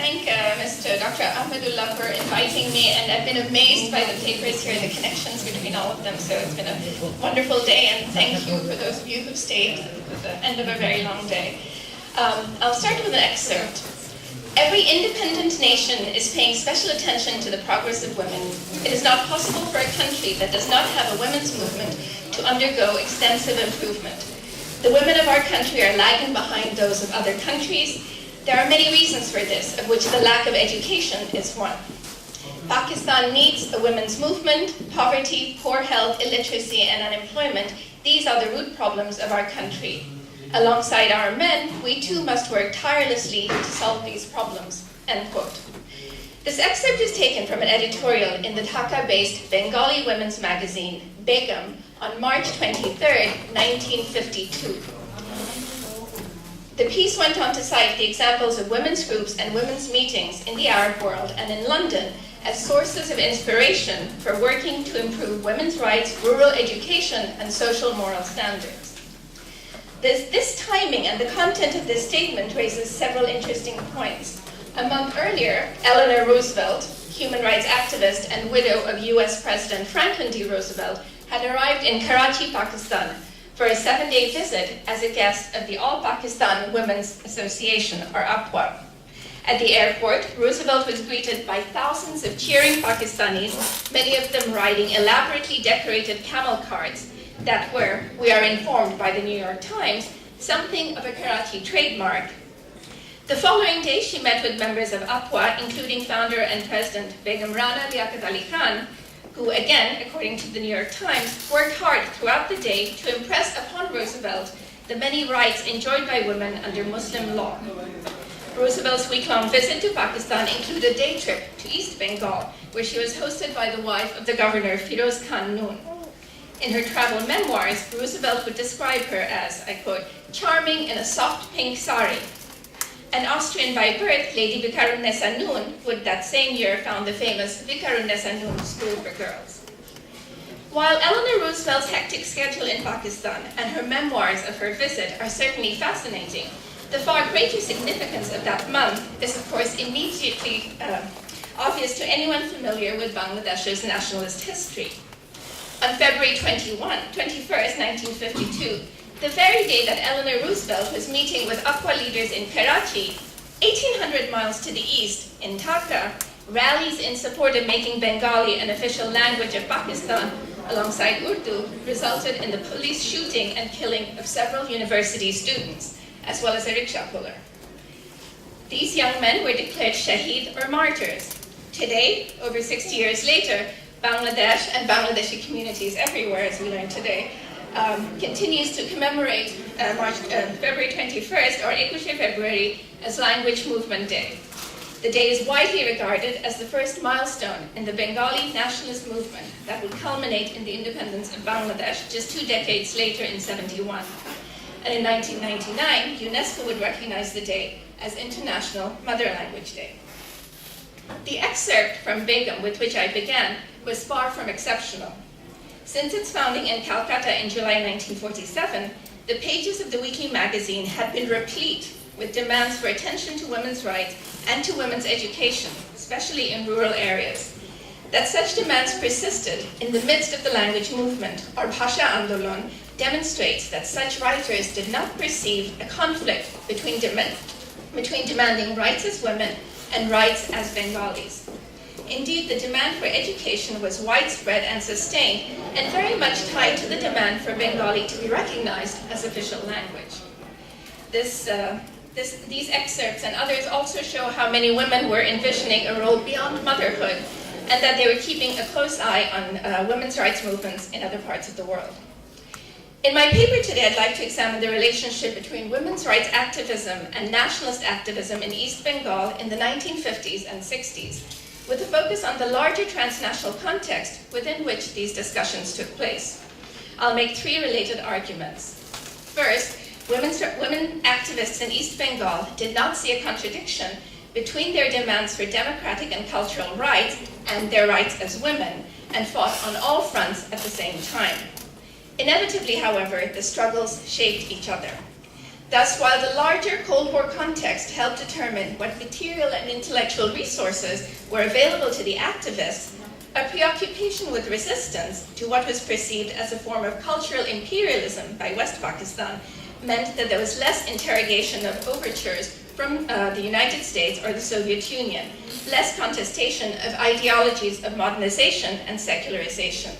thank Mr. Dr. Ahmedullah for inviting me, and I've been amazed by the papers here, the connections between all of them, so it's been a wonderful day, and thank you for those of you who stayed at the end of a very long day. I'll start with an excerpt. Every independent nation is paying special attention to the progress of women. It is not possible for a country that does not have a women's movement to undergo extensive improvement. The women of our country are lagging behind those of other countries. There are many reasons for this, of which the lack of education is one. Pakistan needs a women's movement. Poverty, poor health, illiteracy, and unemployment, these are the root problems of our country. Alongside our men, we too must work tirelessly to solve these problems, end quote. This excerpt is taken from an editorial in the Dhaka-based Bengali women's magazine, Begum, on March 23, 1952. The piece went on to cite the examples of women's groups and women's meetings in the Arab world and in London as sources of inspiration for working to improve women's rights, rural education, and social moral standards. This timing and the content of this statement raises several interesting points. A month earlier, Eleanor Roosevelt, human rights activist and widow of US President Franklin D. Roosevelt, had arrived in Karachi, Pakistan for a 7-day visit as a guest of the All Pakistan Women's Association, or APWA. At the airport, Roosevelt was greeted by thousands of cheering Pakistanis, many of them riding elaborately decorated camel carts that were, we are informed by the New York Times, something of a Karachi trademark. The following day, she met with members of APWA, including founder and president Begum Rana Liaquat Ali Khan, who, again, according to the New York Times, worked hard throughout the day to impress upon Roosevelt the many rights enjoyed by women under Muslim law. Roosevelt's week-long visit to Pakistan included a day trip to East Bengal, where she was hosted by the wife of the governor, Firoz Khan Noon. In her travel memoirs, Roosevelt would describe her as, I quote, charming in a soft pink sari. An Austrian by birth, Lady Vikarunessa Noon would that same year found the famous Vikarunessa Noon School for Girls. While Eleanor Roosevelt's hectic schedule in Pakistan and her memoirs of her visit are certainly fascinating, the far greater significance of that month is, of course, immediately obvious to anyone familiar with Bangladesh's nationalist history. On February 21st, 1952, the very day that Eleanor Roosevelt was meeting with APWA leaders in Karachi, 1,800 miles to the east, in Dhaka, rallies in support of making Bengali an official language of Pakistan alongside Urdu resulted in the police shooting and killing of several university students, as well as a rickshaw puller. These young men were declared shaheed or martyrs. Today, over 60 years later, Bangladesh and Bangladeshi communities everywhere, as we learned today, continues to commemorate February 21st, or 21 February, as Language Movement Day. The day is widely regarded as the first milestone in the Bengali nationalist movement that would culminate in the independence of Bangladesh just 2 decades later in '71. And in 1999, UNESCO would recognize the day as International Mother Language Day. The excerpt from Begum, with which I began, was far from exceptional. Since its founding in Calcutta in July 1947, the pages of the weekly magazine had been replete with demands for attention to women's rights and to women's education, especially in rural areas. That such demands persisted in the midst of the language movement, or Bhasha Andolon, demonstrates that such writers did not perceive a conflict between demanding rights as women and rights as Bengalis. Indeed, the demand for education was widespread and sustained, and very much tied to the demand for Bengali to be recognized as official language. These excerpts and others also show how many women were envisioning a role beyond motherhood, and that they were keeping a close eye on women's rights movements in other parts of the world. In my paper today, I'd like to examine the relationship between women's rights activism and nationalist activism in East Bengal in the 1950s and 60s, with a focus on the larger transnational context within which these discussions took place. I'll make 3 related arguments. First, women activists in East Bengal did not see a contradiction between their demands for democratic and cultural rights and their rights as women, and fought on all fronts at the same time. Inevitably, however, the struggles shaped each other. Thus, while the larger Cold War context helped determine what material and intellectual resources were available to the activists, a preoccupation with resistance to what was perceived as a form of cultural imperialism by West Pakistan meant that there was less interrogation of overtures from the United States or the Soviet Union, less contestation of ideologies of modernization and secularization.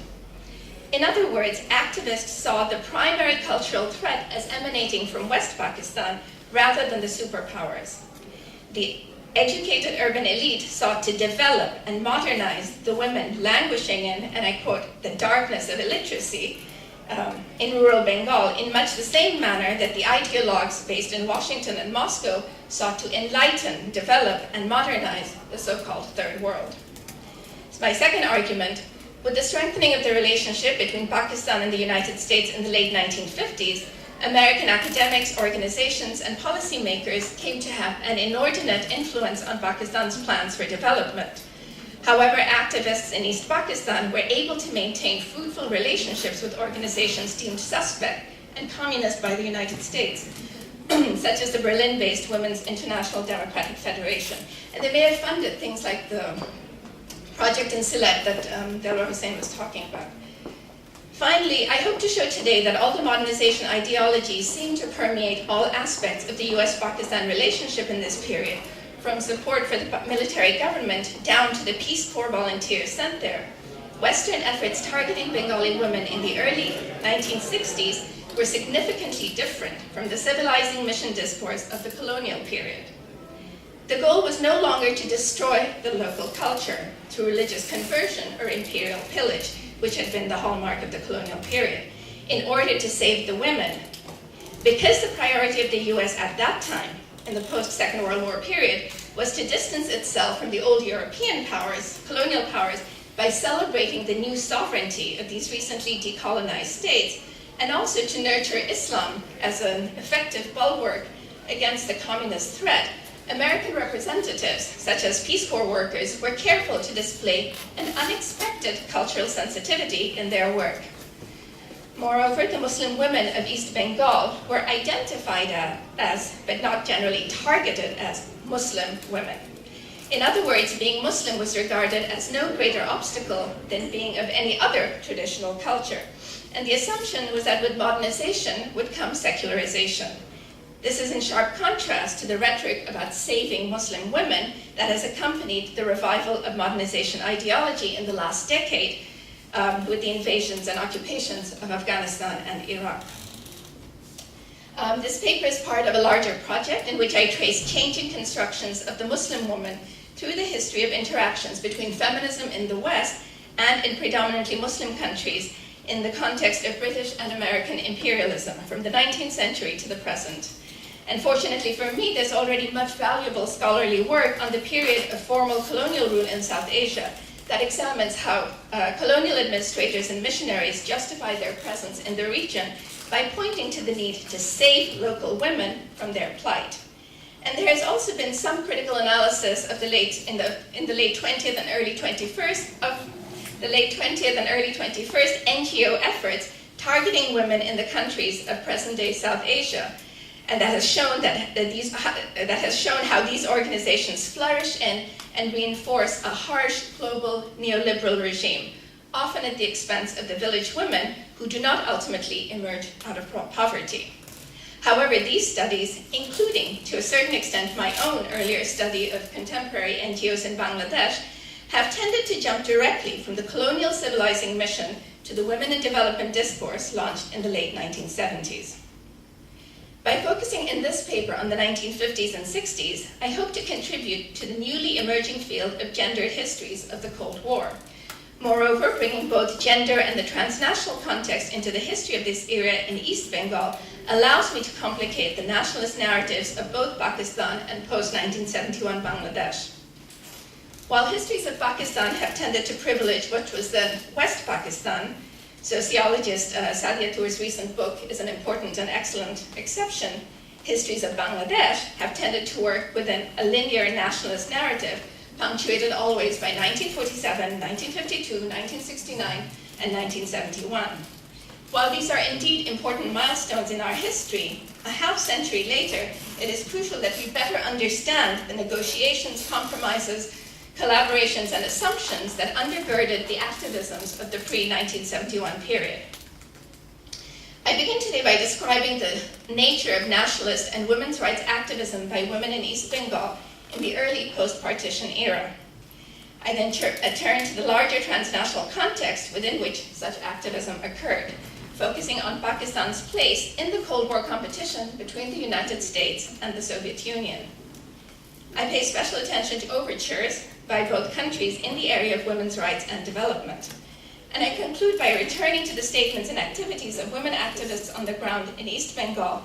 In other words, activists saw the primary cultural threat as emanating from West Pakistan rather than the superpowers. The educated urban elite sought to develop and modernize the women languishing in, and I quote, the darkness of illiteracy in rural Bengal in much the same manner that the ideologues based in Washington and Moscow sought to enlighten, develop, and modernize the so-called Third World. My second argument: with the strengthening of the relationship between Pakistan and the United States in the late 1950s, American academics, organizations, and policymakers came to have an inordinate influence on Pakistan's plans for development. However, activists in East Pakistan were able to maintain fruitful relationships with organizations deemed suspect and communist by the United States, such as the Berlin-based Women's International Democratic Federation. And they may have funded things like the project in Sylhet that Elora was talking about. Finally, I hope to show today that all the modernization ideologies seem to permeate all aspects of the US-Pakistan relationship in this period, from support for the military government down to the Peace Corps volunteers sent there. Western efforts targeting Bengali women in the early 1960s were significantly different from the civilizing mission discourse of the colonial period. The goal was no longer to destroy the local culture through religious conversion or imperial pillage, which had been the hallmark of the colonial period, in order to save the women. Because the priority of the US at that time, in the post-Second World War period, was to distance itself from the old European powers, colonial powers, by celebrating the new sovereignty of these recently decolonized states, and also to nurture Islam as an effective bulwark against the communist threat, American representatives, such as Peace Corps workers, were careful to display an unexpected cultural sensitivity in their work. Moreover, the Muslim women of East Bengal were identified as, but not generally targeted as, Muslim women. In other words, being Muslim was regarded as no greater obstacle than being of any other traditional culture. And the assumption was that with modernization would come secularization. This is in sharp contrast to the rhetoric about saving Muslim women that has accompanied the revival of modernization ideology in the last decade with the invasions and occupations of Afghanistan and Iraq. This paper is part of a larger project in which I trace changing constructions of the Muslim woman through the history of interactions between feminism in the West and in predominantly Muslim countries in the context of British and American imperialism from the 19th century to the present. And fortunately for me, there's already much valuable scholarly work on the period of formal colonial rule in South Asia that examines how colonial administrators and missionaries justified their presence in the region by pointing to the need to save local women from their plight. And there has also been some critical analysis of the late 20th and early 21st NGO efforts targeting women in the countries of present-day South Asia. And that has shown how these organizations flourish in and reinforce a harsh global neoliberal regime, often at the expense of the village women who do not ultimately emerge out of poverty. However, these studies, including to a certain extent my own earlier study of contemporary NGOs in Bangladesh, have tended to jump directly from the colonial civilizing mission to the women in development discourse launched in the late 1970s. By focusing in this paper on the 1950s and 60s, I hope to contribute to the newly emerging field of gendered histories of the Cold War. Moreover, bringing both gender and the transnational context into the history of this era in East Bengal allows me to complicate the nationalist narratives of both Pakistan and post-1971 Bangladesh. While histories of Pakistan have tended to privilege what was then West Pakistan, sociologist Sadia Tour's recent book is an important and excellent exception. Histories of Bangladesh have tended to work within a linear nationalist narrative, punctuated always by 1947, 1952, 1969, and 1971. While these are indeed important milestones in our history, a half-century later, it is crucial that we better understand the negotiations, compromises, collaborations, and assumptions that undergirded the activisms of the pre-1971 period. I begin today by describing the nature of nationalist and women's rights activism by women in East Bengal in the early post-partition era. I then turn to the larger transnational context within which such activism occurred, focusing on Pakistan's place in the Cold War competition between the United States and the Soviet Union. I pay special attention to overtures by both countries in the area of women's rights and development. And I conclude by returning to the statements and activities of women activists on the ground in East Bengal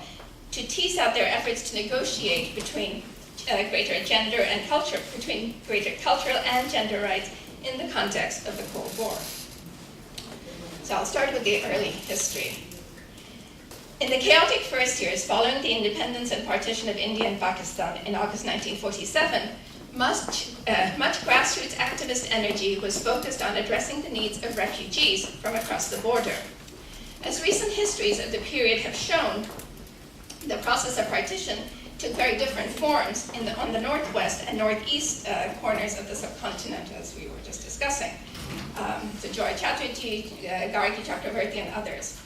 to tease out their efforts to negotiate between greater cultural and gender rights in the context of the Cold War. So I'll start with the early history. In the chaotic first years following the independence and partition of India and Pakistan in August 1947, much grassroots activist energy was focused on addressing the needs of refugees from across the border. As recent histories of the period have shown, the process of partition took very different forms on the northwest and northeast corners of the subcontinent, as we were just discussing. So Joy Chatterjee, Gargi Chakravarti, and others.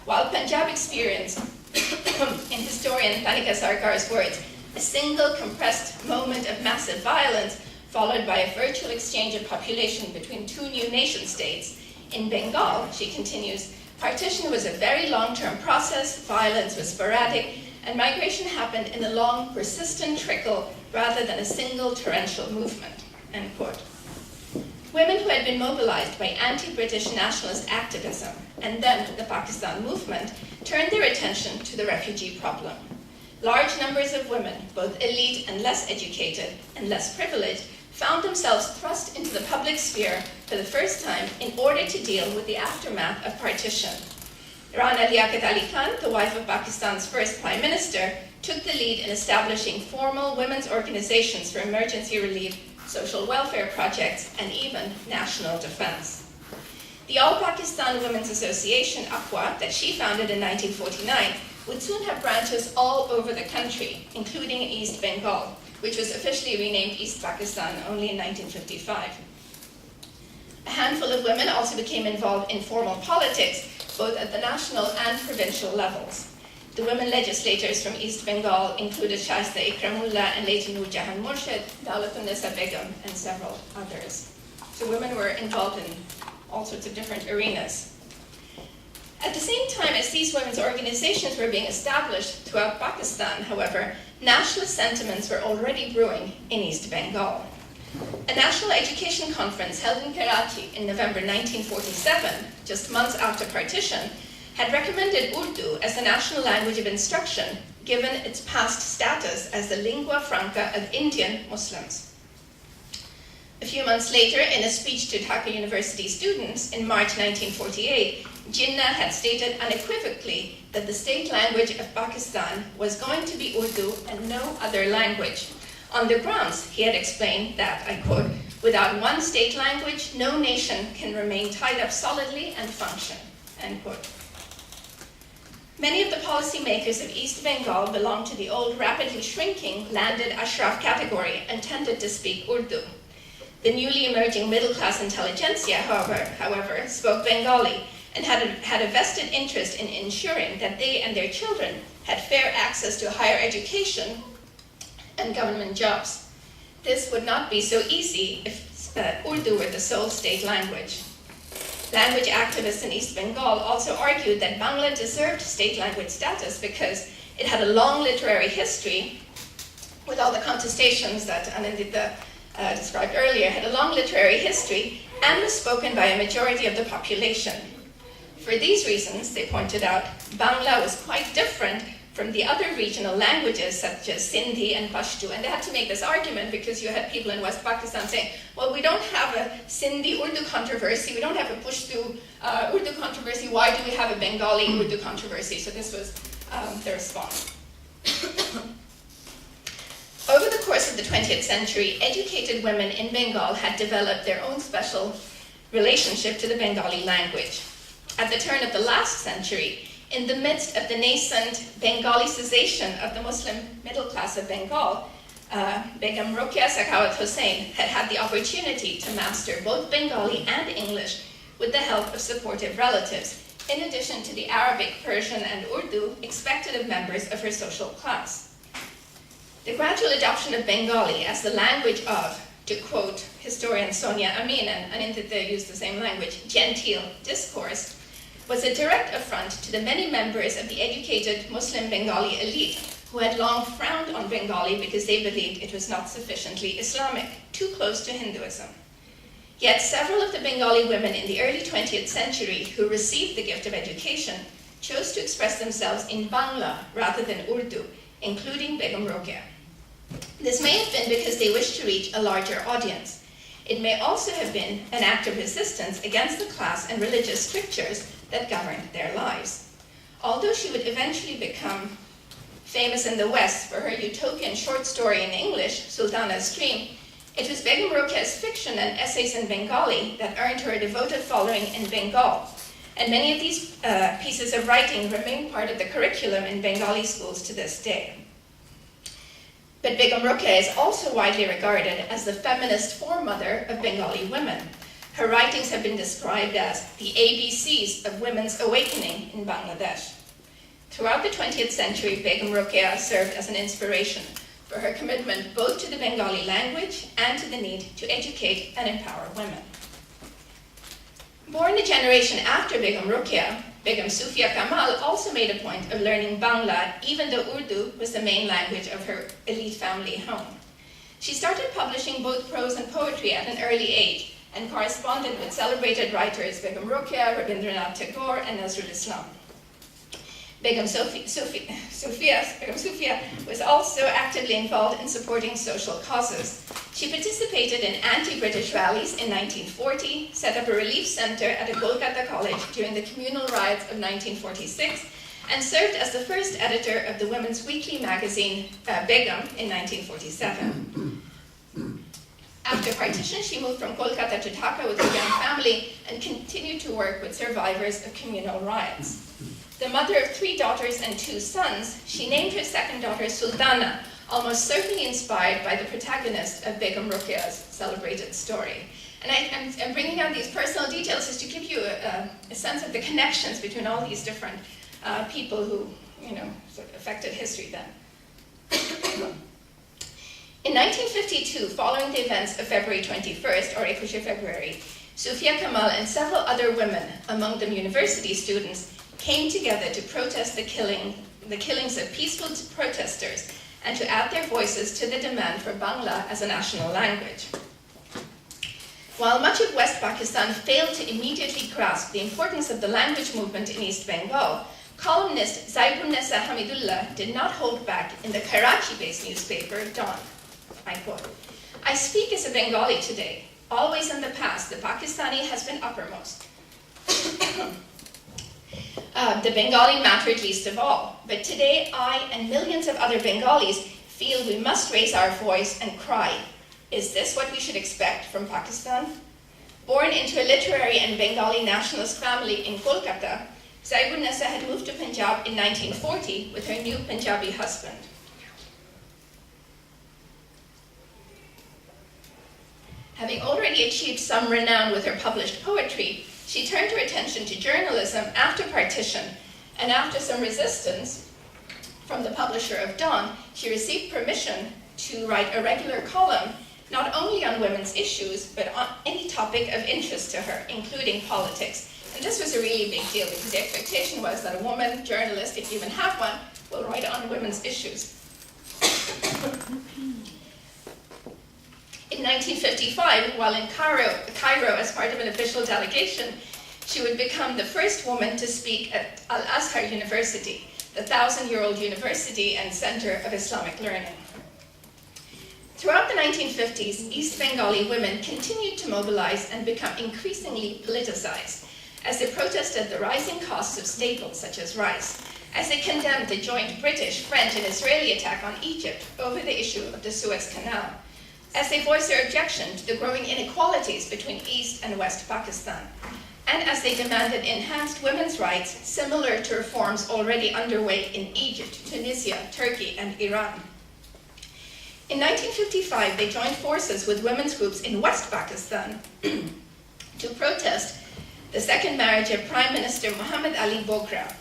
While Punjab experienced, in historian Tanika Sarkar's words, a single compressed moment of massive violence followed by a virtual exchange of population between two new nation states, in Bengal, she continues, partition was a very long-term process, violence was sporadic, and migration happened in a long, persistent trickle rather than a single torrential movement, end quote. Women who had been mobilized by anti-British nationalist activism and then the Pakistan movement turned their attention to the refugee problem. Large numbers of women, both elite and less educated and less privileged, found themselves thrust into the public sphere for the first time in order to deal with the aftermath of partition. Rana Liaquat Ali Khan, the wife of Pakistan's first prime minister, took the lead in establishing formal women's organizations for emergency relief, social welfare projects, and even national defense. The All Pakistan Women's Association, AQWA, that she founded in 1949, would soon have branches all over the country, including in East Bengal, which was officially renamed East Pakistan only in 1955. A handful of women also became involved in formal politics, both at the national and provincial levels. The women legislators from East Bengal included Shaista Ikramullah and Lady Nur Jahan Murshid, Dawlatunnisa Begum, and several others. So women were involved in all sorts of different arenas. At the same time as these women's organizations were being established throughout Pakistan, however, nationalist sentiments were already brewing in East Bengal. A national education conference held in Karachi in November 1947, just months after partition, had recommended Urdu as the national language of instruction, given its past status as the lingua franca of Indian Muslims. A few months later, in a speech to Dhaka University students in March 1948, Jinnah had stated unequivocally that the state language of Pakistan was going to be Urdu and no other language. On the grounds, he had explained that, I quote, "Without one state language, no nation can remain tied up solidly and function," end quote. Many of the policymakers of East Bengal belonged to the old, rapidly shrinking landed Ashraf category and tended to speak Urdu. The newly emerging middle-class intelligentsia, however, spoke Bengali and had a vested interest in ensuring that they and their children had fair access to higher education and government jobs. This would not be so easy if Urdu were the sole state language. Language activists in East Bengal also argued that Bangla deserved state language status because it had a long literary history, with all the contestations that Anandita described earlier, had a long literary history and was spoken by a majority of the population. For these reasons, they pointed out, Bangla was quite different from the other regional languages such as Sindhi and Pashto. And they had to make this argument because you had people in West Pakistan saying, well, we don't have a Sindhi-Urdu controversy, we don't have a Pashto Urdu controversy, why do we have a Bengali-Urdu controversy? So this was the response. Over the course of the 20th century, educated women in Bengal had developed their own special relationship to the Bengali language. At the turn of the last century, in the midst of the nascent Bengalicization of the Muslim middle class of Bengal, Begum Rokeya Sakhawat Hussain had the opportunity to master both Bengali and English with the help of supportive relatives, in addition to the Arabic, Persian, and Urdu expected of members of her social class. The gradual adoption of Bengali as the language of, to quote historian Sonia Amin, and they use the same language, genteel discourse, was a direct affront to the many members of the educated Muslim Bengali elite who had long frowned on Bengali because they believed it was not sufficiently Islamic, too close to Hinduism. Yet several of the Bengali women in the early 20th century who received the gift of education chose to express themselves in Bangla rather than Urdu, including Begum Rokeya. This may have been because they wished to reach a larger audience. It may also have been an act of resistance against the class and religious strictures that governed their lives. Although she would eventually become famous in the West for her utopian short story in English, Sultana's Dream, it was Begum Rokeya's fiction and essays in Bengali that earned her a devoted following in Bengal. And many of these pieces of writing remain part of the curriculum in Bengali schools to this day. But Begum Rokeya is also widely regarded as the feminist foremother of Bengali women. Her writings have been described as the ABCs of women's awakening in Bangladesh. Throughout the 20th century, Begum Rokeya served as an inspiration for her commitment both to the Bengali language and to the need to educate and empower women. Born the generation after Begum Rokeya, Begum Sufia Kamal also made a point of learning Bangla, even though Urdu was the main language of her elite family home. She started publishing both prose and poetry at an early age and corresponded with celebrated writers Begum Rokeya, Rabindranath Tagore, and Nazrul Islam. Begum Sufia was also actively involved in supporting social causes. She participated in anti-British rallies in 1940, set up a relief center at a Kolkata college during the communal riots of 1946, and served as the first editor of the women's weekly magazine Begum in 1947. After partition, she moved from Kolkata to Dhaka with her young family and continued to work with survivors of communal riots. The mother of 3 daughters and 2 sons, she named her second daughter Sultana, almost certainly inspired by the protagonist of Begum Rokeya's celebrated story. And I'm bringing out these personal details just to give you a sense of the connections between all these different people who, sort of affected history then. In 1952, following the events of February 21st, or 21 February, Sufia Kamal and several other women, among them university students, came together to protest the killings of peaceful protesters and to add their voices to the demand for Bangla as a national language. While much of West Pakistan failed to immediately grasp the importance of the language movement in East Bengal, columnist Zaibunnisa Hamidullah did not hold back in the Karachi-based newspaper Dawn. I quote, "I speak as a Bengali today. Always in the past, the Pakistani has been uppermost. The Bengali mattered least of all, but today I and millions of other Bengalis feel we must raise our voice and cry, is this what we should expect from Pakistan?" Born into a literary and Bengali nationalist family in Kolkata, Zaibunnisa had moved to Punjab in 1940 with her new Punjabi husband. Having already achieved some renown with her published poetry, she turned her attention to journalism after partition, and after some resistance from the publisher of Dawn, she received permission to write a regular column, not only on women's issues, but on any topic of interest to her, including politics. And this was a really big deal because the expectation was that a woman journalist, if you even have one, will write on women's issues. In 1955, while in Cairo as part of an official delegation, she would become the first woman to speak at Al-Azhar University, the 1,000-year-old university and center of Islamic learning. Throughout the 1950s, East Bengali women continued to mobilize and become increasingly politicized as they protested the rising costs of staples such as rice, as they condemned the joint British, French, and Israeli attack on Egypt over the issue of the Suez Canal, as they voiced their objection to the growing inequalities between East and West Pakistan, and as they demanded enhanced women's rights similar to reforms already underway in Egypt, Tunisia, Turkey, and Iran. In 1955, they joined forces with women's groups in West Pakistan to protest the second marriage of Prime Minister Muhammad Ali Bogra.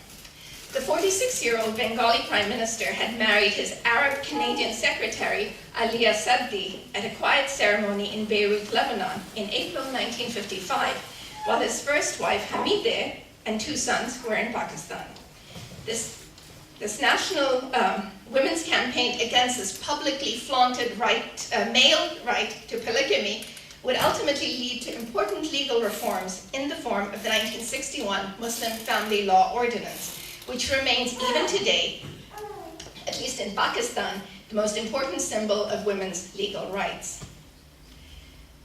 The 46-year-old Bengali Prime Minister had married his Arab-Canadian secretary, Aliya Saddi, at a quiet ceremony in Beirut, Lebanon, in April 1955, while his first wife, Hamideh, and 2 sons were in Pakistan. This national women's campaign against this publicly flaunted male right to polygamy would ultimately lead to important legal reforms in the form of the 1961 Muslim Family Law Ordinance, which remains even today, at least in Pakistan, the most important symbol of women's legal rights.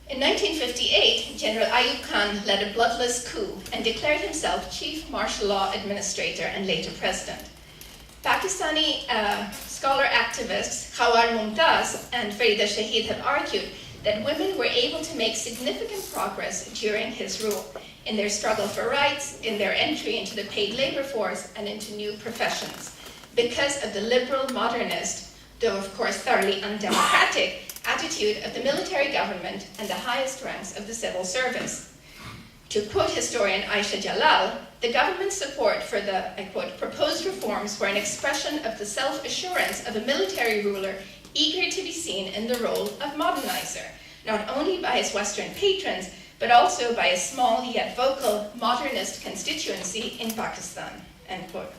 In 1958, General Ayub Khan led a bloodless coup and declared himself chief martial law administrator and later president. Pakistani scholar activists Khawar Mumtaz and Farida Shahid have argued that women were able to make significant progress during his rule in their struggle for rights, in their entry into the paid labor force, and into new professions, because of the liberal modernist, though of course thoroughly undemocratic, attitude of the military government and the highest ranks of the civil service. To quote historian Aisha Jalal, the government's support for the, I quote, proposed reforms were an expression of the self-assurance of a military ruler eager to be seen in the role of modernizer, not only by his Western patrons, but also by a small yet vocal modernist constituency in Pakistan, end quote.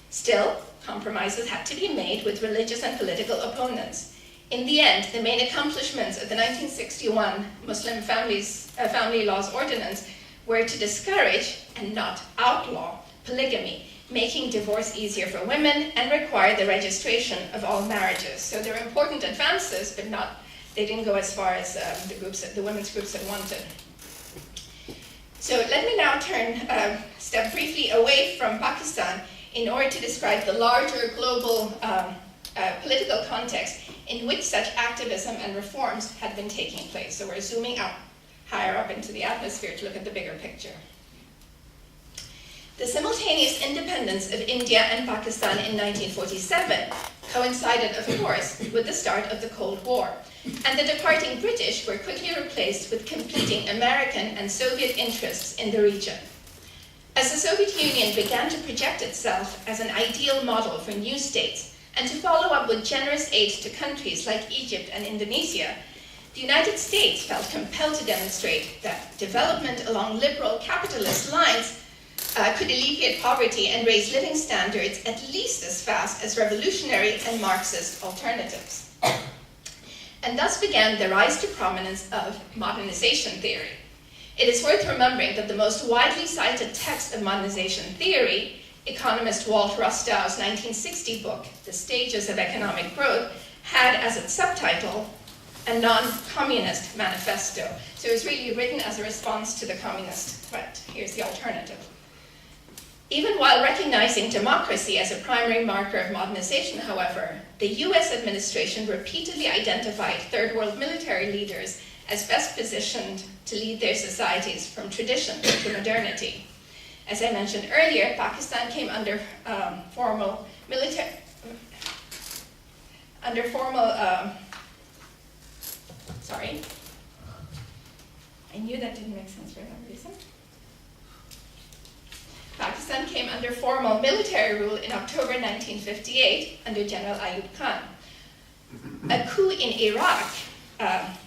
Still, compromises had to be made with religious and political opponents. In the end, the main accomplishments of the 1961 Muslim Family Laws Ordinance were to discourage and not outlaw polygamy, making divorce easier for women and require the registration of all marriages. So there are important advances, but they didn't go as far as the women's groups had wanted. So let me now step briefly away from Pakistan in order to describe the larger global political context in which such activism and reforms had been taking place. So we're zooming out higher up into the atmosphere to look at the bigger picture. The simultaneous independence of India and Pakistan in 1947 coincided, of course, with the start of the Cold War, and the departing British were quickly replaced with competing American and Soviet interests in the region. As the Soviet Union began to project itself as an ideal model for new states and to follow up with generous aid to countries like Egypt and Indonesia, the United States felt compelled to demonstrate that development along liberal capitalist lines could alleviate poverty and raise living standards at least as fast as revolutionary and Marxist alternatives. And thus began the rise to prominence of modernization theory. It is worth remembering that the most widely cited text of modernization theory, economist Walt Rostow's 1960 book, The Stages of Economic Growth, had as its subtitle a non-communist manifesto. So it was really written as a response to the communist threat. Here's the alternative. Even while recognizing democracy as a primary marker of modernization, however, the US administration repeatedly identified third world military leaders as best positioned to lead their societies from tradition to modernity. As I mentioned earlier, Pakistan came under formal military, sorry, I knew that didn't make sense for some reason. Pakistan came under formal military rule in October 1958 under General Ayub Khan. A coup in Iraq,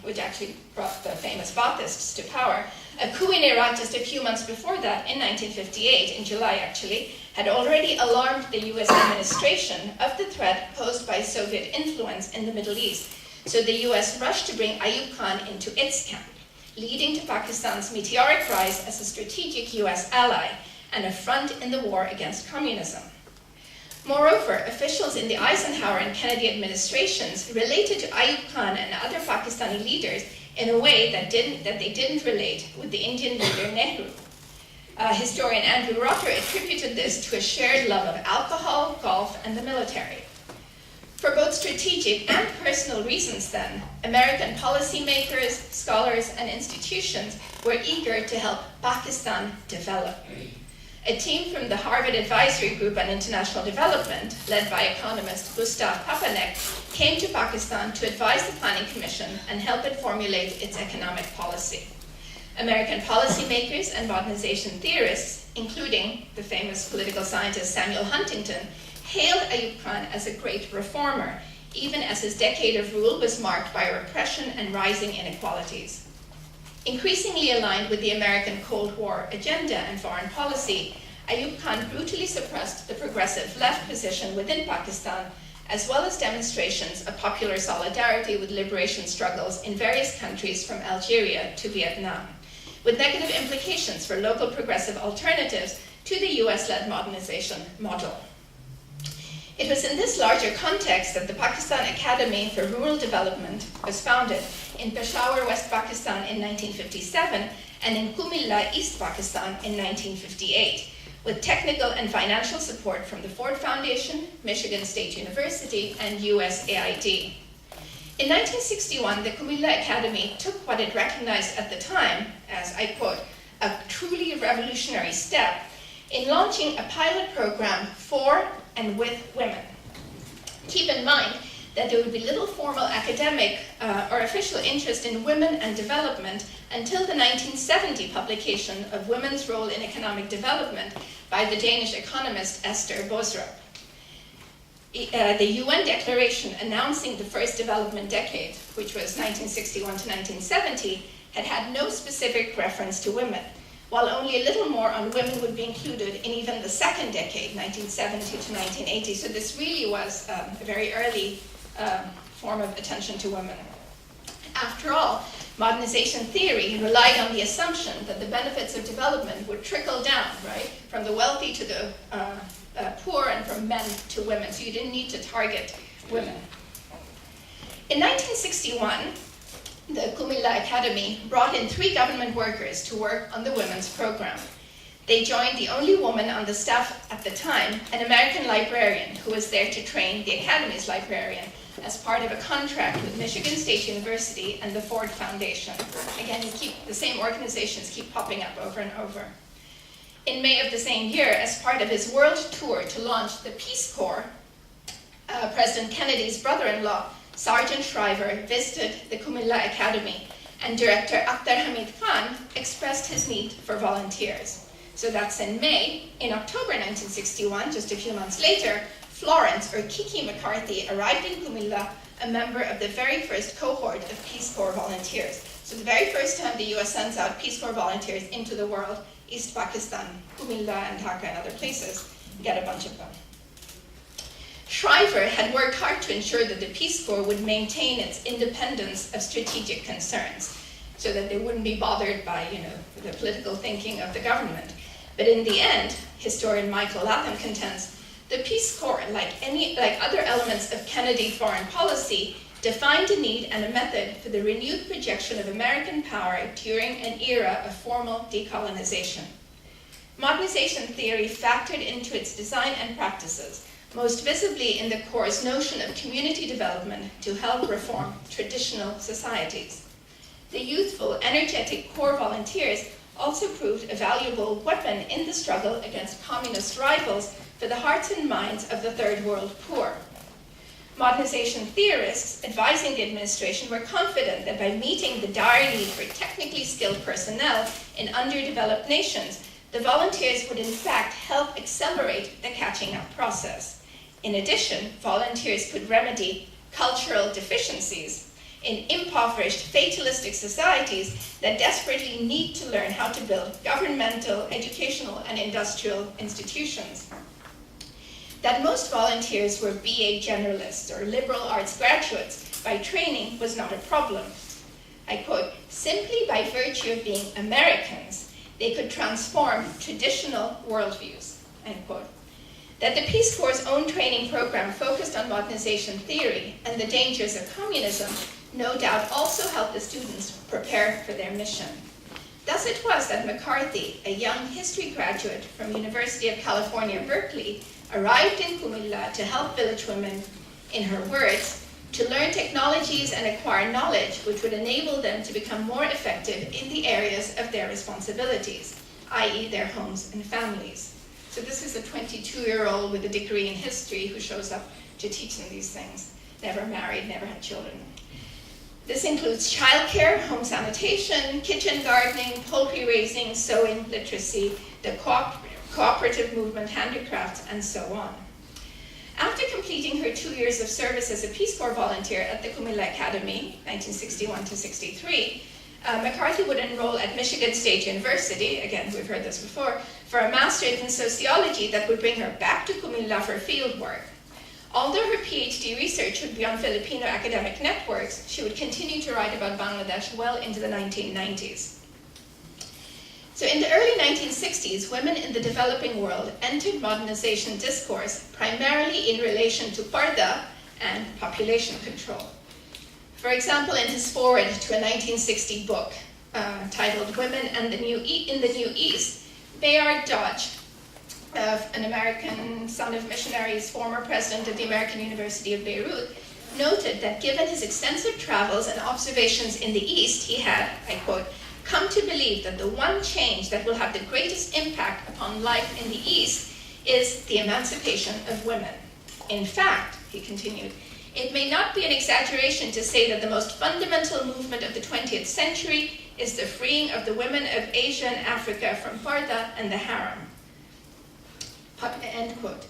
which actually brought the famous Baathists to power, a coup in Iraq just a few months before that, in 1958, in July actually, had already alarmed the US administration of the threat posed by Soviet influence in the Middle East. So the US rushed to bring Ayub Khan into its camp, leading to Pakistan's meteoric rise as a strategic US ally and a front in the war against communism. Moreover, officials in the Eisenhower and Kennedy administrations related to Ayub Khan and other Pakistani leaders in a way that they didn't relate with the Indian leader Nehru. Historian Andrew Rotter attributed this to a shared love of alcohol, golf, and the military. For both strategic and personal reasons then, American policymakers, scholars, and institutions were eager to help Pakistan develop. A team from the Harvard Advisory Group on International Development, led by economist Gustav Papanek, came to Pakistan to advise the Planning Commission and help it formulate its economic policy. American policymakers and modernization theorists, including the famous political scientist Samuel Huntington, hailed Ayub Khan as a great reformer, even as his decade of rule was marked by repression and rising inequalities. Increasingly aligned with the American Cold War agenda and foreign policy, Ayub Khan brutally suppressed the progressive left position within Pakistan, as well as demonstrations of popular solidarity with liberation struggles in various countries from Algeria to Vietnam, with negative implications for local progressive alternatives to the US-led modernization model. It was in this larger context that the Pakistan Academy for Rural Development was founded in Peshawar, West Pakistan in 1957 and in Kumilla, East Pakistan in 1958, with technical and financial support from the Ford Foundation, Michigan State University, and USAID. In 1961, the Kumilla Academy took what it recognized at the time as, I quote, a truly revolutionary step in launching a pilot program for and with women. Keep in mind that there would be little formal academic or official interest in women and development until the 1970 publication of Women's Role in Economic Development by the Danish economist Esther Bosrup. The UN Declaration announcing the first development decade, which was 1961 to 1970, had no specific reference to women, while only a little more on women would be included in even the second decade, 1970 to 1980. So this really was a very early form of attention to women. After all, modernization theory relied on the assumption that the benefits of development would trickle down, right, from the wealthy to the poor and from men to women. So you didn't need to target women. In 1961, the Kumilla Academy brought in 3 government workers to work on the women's program. They joined the only woman on the staff at the time, an American librarian who was there to train the Academy's librarian as part of a contract with Michigan State University and the Ford Foundation. Again, the same organizations keep popping up over and over. In May of the same year, as part of his world tour to launch the Peace Corps, President Kennedy's brother-in-law, Sergeant Shriver, visited the Kumilla Academy, and director Akhtar Hamid Khan expressed his need for volunteers. So that's in May. In October 1961, just a few months later, Florence, or Kiki McCarthy, arrived in Kumilla, a member of the very first cohort of Peace Corps volunteers. So the very first time the US sends out Peace Corps volunteers into the world, East Pakistan, Kumilla and Dhaka and other places, get a bunch of them. Shriver had worked hard to ensure that the Peace Corps would maintain its independence of strategic concerns, so that they wouldn't be bothered by, the political thinking of the government. But in the end, historian Michael Latham contends, the Peace Corps, like other elements of Kennedy foreign policy, defined a need and a method for the renewed projection of American power during an era of formal decolonization. Modernization theory factored into its design and practices, most visibly in the Corps' notion of community development to help reform traditional societies. The youthful, energetic Corps volunteers also proved a valuable weapon in the struggle against communist rivals for the hearts and minds of the Third World poor. Modernization theorists advising the administration were confident that by meeting the dire need for technically skilled personnel in underdeveloped nations, the volunteers would in fact help accelerate the catching up process. In addition, volunteers could remedy cultural deficiencies in impoverished, fatalistic societies that desperately need to learn how to build governmental, educational, and industrial institutions. That most volunteers were BA generalists or liberal arts graduates by training was not a problem. I quote, simply by virtue of being Americans, they could transform traditional worldviews, end quote. That the Peace Corps' own training program focused on modernization theory and the dangers of communism no doubt also helped the students prepare for their mission. Thus it was that McCarthy, a young history graduate from University of California, Berkeley, arrived in Kumilla to help village women in her words, to learn technologies and acquire knowledge which would enable them to become more effective in the areas of their responsibilities, i.e. their homes and families. So this is a 22-year-old with a degree in history who shows up to teach them these things. Never married, never had children. This includes childcare, home sanitation, kitchen gardening, poultry raising, sewing, literacy, the cooperative movement, handicrafts, and so on. After completing her 2 years of service as a Peace Corps volunteer at the Kumilla Academy, 1961 to 63, McCarthy would enroll at Michigan State University, again, we've heard this before, for a master's in sociology that would bring her back to Kumilla for field work. Although her PhD research would be on Filipino academic networks, she would continue to write about Bangladesh well into the 1990s. So in the early 1960s, women in the developing world entered modernization discourse primarily in relation to parda and population control. For example, in his foreword to a 1960 book titled Women and in the New East, Bayard Dodge, an American son of missionaries, former president of the American University of Beirut, noted that given his extensive travels and observations in the East, he had, I quote, come to believe that the one change that will have the greatest impact upon life in the East is the emancipation of women. In fact, he continued, it may not be an exaggeration to say that the most fundamental movement of the 20th century is the freeing of the women of Asia and Africa from parda and the harem. End quote.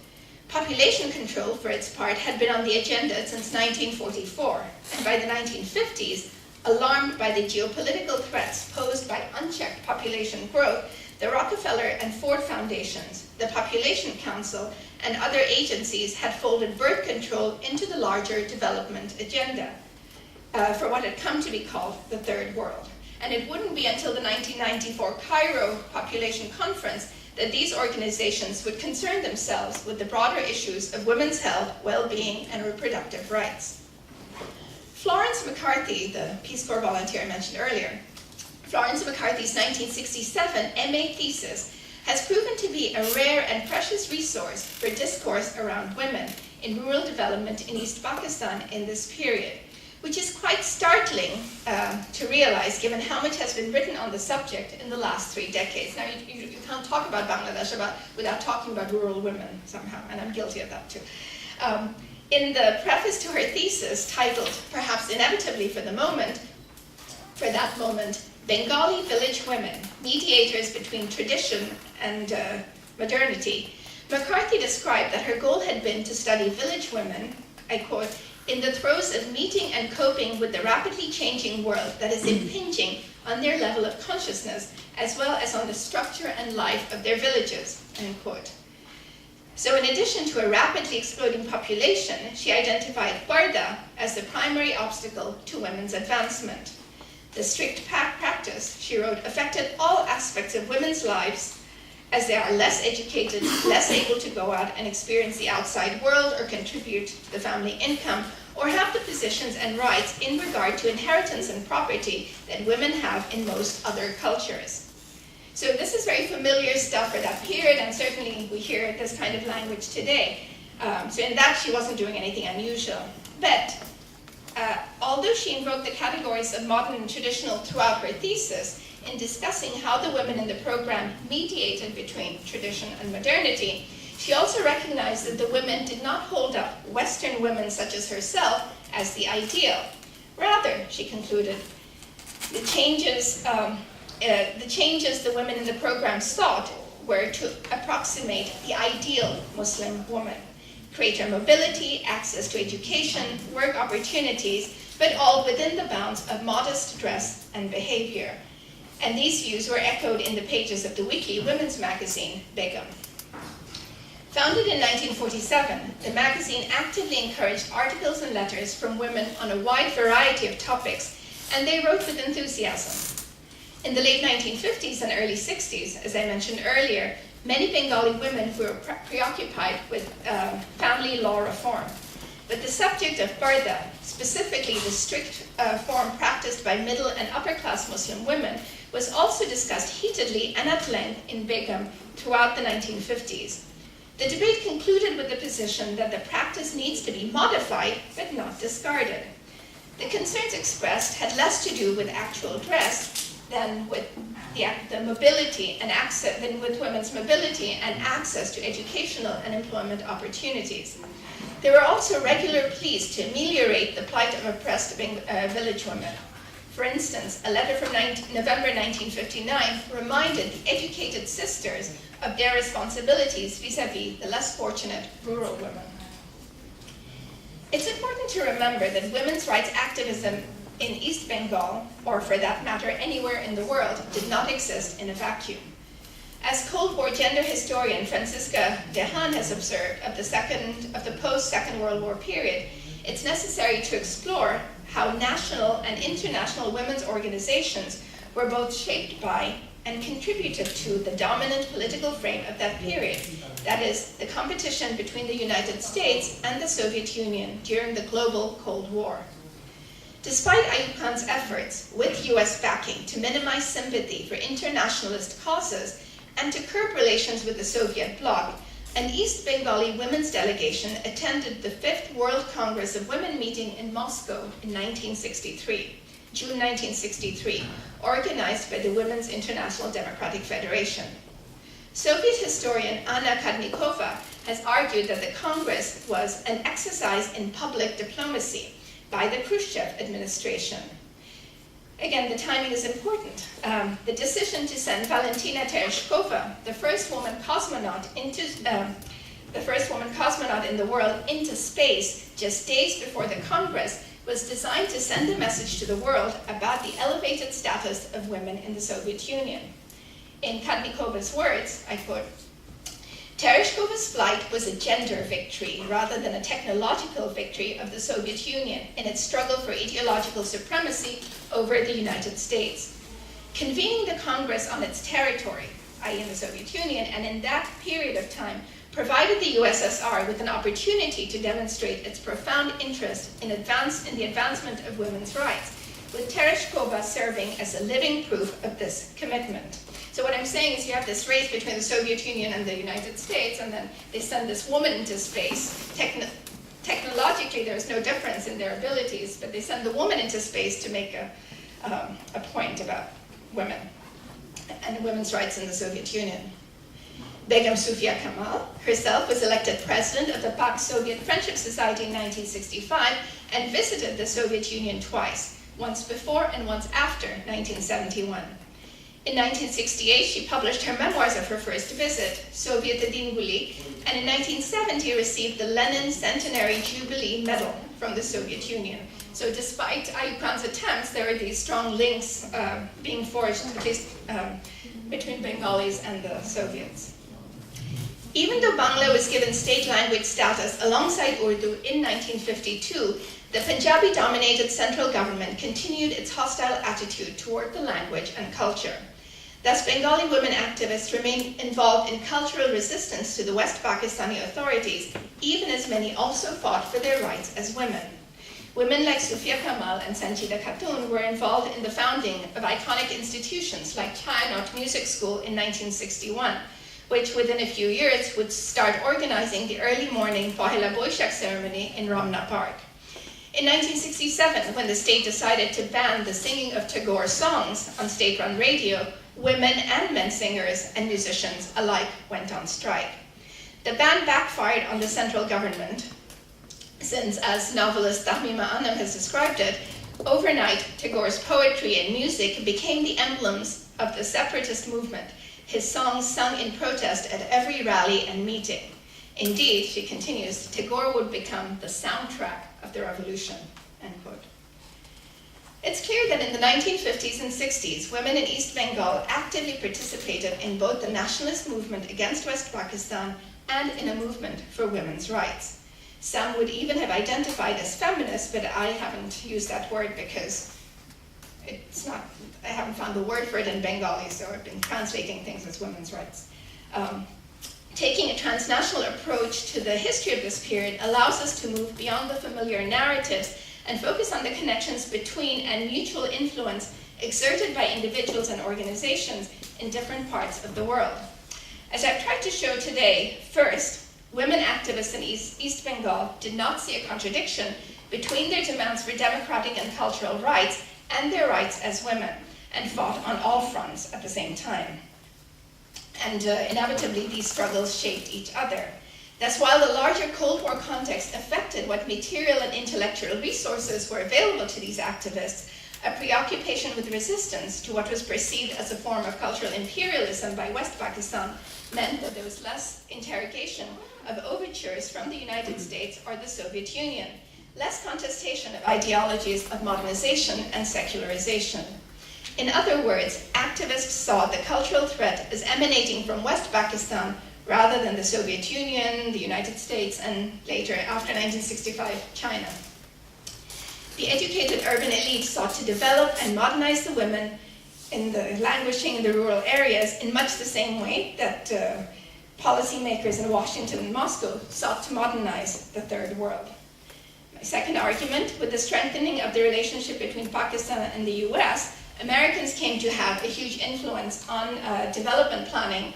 Population control, for its part, had been on the agenda since 1944, and by the 1950s, alarmed by the geopolitical threats posed by unchecked population growth, the Rockefeller and Ford Foundations, the Population Council, and other agencies had folded birth control into the larger development agenda for what had come to be called the Third World. And it wouldn't be until the 1994 Cairo Population Conference that these organizations would concern themselves with the broader issues of women's health, well-being, and reproductive rights. Florence McCarthy, the Peace Corps volunteer I mentioned earlier, Florence McCarthy's 1967 MA thesis has proven to be a rare and precious resource for discourse around women in rural development in East Pakistan in this period, which is quite startling to realize given how much has been written on the subject in the last 3 decades. Now, you can't talk about Bangladesh without talking about rural women somehow, and I'm guilty of that too. In the preface to her thesis, titled, perhaps inevitably for that moment, Bengali Village Women, Mediators Between Tradition and Modernity, McCarthy described that her goal had been to study village women, I quote, in the throes of meeting and coping with the rapidly changing world that is impinging on their level of consciousness, as well as on the structure and life of their villages, end quote. So in addition to a rapidly exploding population, she identified parda as the primary obstacle to women's advancement. The strict practice, she wrote, affected all aspects of women's lives as they are less educated, less able to go out and experience the outside world or contribute to the family income, or have the positions and rights in regard to inheritance and property that women have in most other cultures. So this is very familiar stuff for that period, and certainly we hear this kind of language today. So in that, she wasn't doing anything unusual. But although she invoked the categories of modern and traditional throughout her thesis, in discussing how the women in the program mediated between tradition and modernity, she also recognized that the women did not hold up Western women such as herself as the ideal. Rather, she concluded, the changes the women in the program sought were to approximate the ideal Muslim woman, greater mobility, access to education, work opportunities, but all within the bounds of modest dress and behavior. And these views were echoed in the pages of the weekly women's magazine, Begum. Founded in 1947, the magazine actively encouraged articles and letters from women on a wide variety of topics, and they wrote with enthusiasm. In the late 1950s and early 60s, as I mentioned earlier, many Bengali women were preoccupied with family law reform. But the subject of parda, specifically the strict form practiced by middle and upper-class Muslim women, was also discussed heatedly and at length in Begum throughout the 1950s. The debate concluded with the position that the practice needs to be modified but not discarded. The concerns expressed had less to do with actual dress than with the mobility and access, than with women's mobility and access to educational and employment opportunities. There were also regular pleas to ameliorate the plight of oppressed village women. For instance, a letter from November 1959 reminded the educated sisters of their responsibilities vis-à-vis the less fortunate rural women. It's important to remember that women's rights activism in East Bengal, or for that matter anywhere in the world, did not exist in a vacuum. As Cold War gender historian Franziska Dehaan has observed of the post-Second World War period, it's necessary to explore how national and international women's organizations were both shaped by and contributed to the dominant political frame of that period, that is, the competition between the United States and the Soviet Union during the global Cold War. Despite Ayub Khan's efforts, with US backing, to minimize sympathy for internationalist causes and to curb relations with the Soviet bloc, an East Bengali women's delegation attended the 5th World Congress of Women meeting in Moscow in June 1963, organized by the Women's International Democratic Federation. Soviet historian Anna Kadnikova has argued that the Congress was an exercise in public diplomacy by the Khrushchev administration. Again, the timing is important. The decision to send Valentina Tereshkova, the first woman cosmonaut in the world, into space just days before the Congress was designed to send a message to the world about the elevated status of women in the Soviet Union. In Kadnikova's words, I quote, "Tereshkova's flight was a gender victory rather than a technological victory of the Soviet Union in its struggle for ideological supremacy over the United States. Convening the Congress on its territory, i.e. in the Soviet Union, and in that period of time, provided the USSR with an opportunity to demonstrate its profound interest in the advancement of women's rights, with Tereshkova serving as a living proof of this commitment." So what I'm saying is you have this race between the Soviet Union and the United States, and then they send this woman into space. Technologically, there's no difference in their abilities, but they send the woman into space to make a point about women and women's rights in the Soviet Union. Begum Sufia Kamal herself was elected president of the Pak-Soviet Friendship Society in 1965 and visited the Soviet Union twice, once before and once after 1971. In 1968, she published her memoirs of her first visit, Soviet Dingulik, and in 1970 received the Lenin Centenary Jubilee Medal from the Soviet Union. So despite Ayub Khan's attempts, there are these strong links being forged between Bengalis and the Soviets. Even though Bangla was given state language status alongside Urdu in 1952, the Punjabi-dominated central government continued its hostile attitude toward the language and culture. Thus, Bengali women activists remained involved in cultural resistance to the West Pakistani authorities, even as many also fought for their rights as women. Women like Sufia Kamal and Sanjida Khatun were involved in the founding of iconic institutions like Chayanot Music School in 1961, which within a few years would start organizing the early morning Pahela Boishak ceremony in Ramna Park. In 1967, when the state decided to ban the singing of Tagore songs on state-run radio, women and men singers and musicians alike went on strike. The ban backfired on the central government, since, as novelist Tahmima Anam has described it, overnight Tagore's poetry and music became the emblems of the separatist movement, his songs sung in protest at every rally and meeting. Indeed, she continues, Tagore would become the soundtrack of the revolution, end quote. It's clear that in the 1950s and 60s, women in East Bengal actively participated in both the nationalist movement against West Pakistan and in a movement for women's rights. Some would even have identified as feminists, but I haven't used that word because I haven't found the word for it in Bengali, so I've been translating things as women's rights. Taking a transnational approach to the history of this period allows us to move beyond the familiar narratives and focus on the connections between and mutual influence exerted by individuals and organizations in different parts of the world. As I've tried to show today, first, women activists in East Bengal did not see a contradiction between their demands for democratic and cultural rights and their rights as women, and fought on all fronts at the same time. And inevitably, these struggles shaped each other. Thus, while the larger Cold War context affected what material and intellectual resources were available to these activists, a preoccupation with resistance to what was perceived as a form of cultural imperialism by West Pakistan meant that there was less interrogation of overtures from the United States or the Soviet Union, less contestation of ideologies of modernization and secularization. In other words, activists saw the cultural threat as emanating from West Pakistan rather than the Soviet Union, the United States, and later, after 1965, China. The educated urban elite sought to develop and modernize the women languishing in the rural areas in much the same way that policymakers in Washington and Moscow sought to modernize the Third World. My second argument, with the strengthening of the relationship between Pakistan and the US, Americans came to have a huge influence on development planning